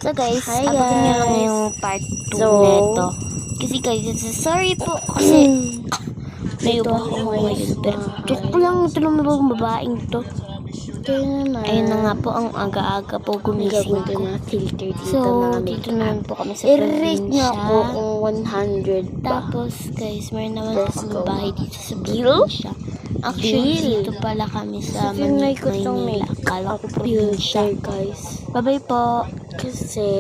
So guys, Hi, abatin nyo lang guys. yung part 2 So, neto. Kasi guys, sorry po kasi may Dito ubo ako ako ngayon ngayon. sa Pero bahay. joke lang, ito lang yung babaeng to. kaya naman. Ayun na nga po, ang aga-aga po gumising Gagawin ko. na filter dito So, na dito makeup. naman po kami sa I-rate niyo ako probinsya. kung 100 ba. Tapos guys, meron naman po Let's kami go. bahay dito sa Bill? probinsya. Actually, Bill? dito pala kami sa Sinay ko itong Maynila. Akala ko filter, probinsya. guys. Bye-bye po. Kasi,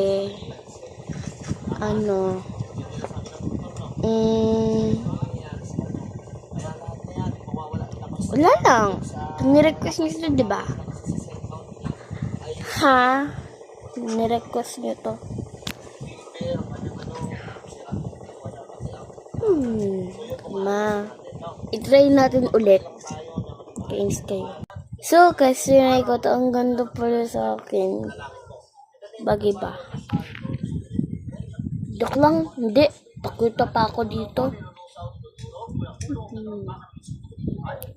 wala lang. Nirequest niyo ito, diba? Ha? Nirequest niyo to. I-try natin ulit. Kainis kayo. So, kasi ko to, ang ganda pala sa akin. Bagay ba? Joke lang, hindi. Pakita pa ako dito.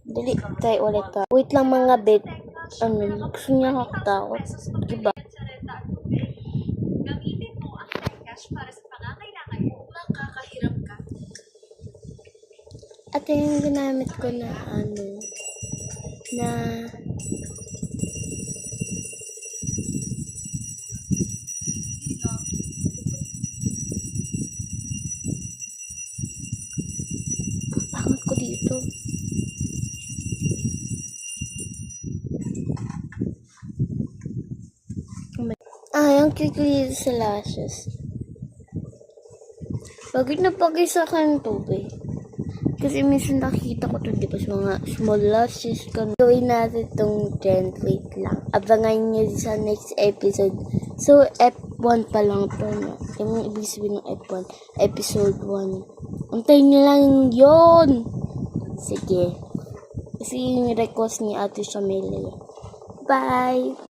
Dali, try ulit ka. Wait lang mga bet. Gusto niya kakatakot. Diba? Gamitin mo ang cash para sa pangangailangan mo. Makakahiram ka. At yung ginamit ko na pangat ko dito. Yung cute dito sa lashes. Bagay na bagay sa akin to, Kasi minsan nakikita ko to, di ba, sa mga small lashes ko. Gawin natin tong trend. Wait lang. Abangan nyo sa next episode. So, F1 pa lang to, no? Yung ibig sabihin ng F1. Episode 1. Antayin nyo lang yun! Sige. Kasi yung request ni Ate Shamelia. Bye!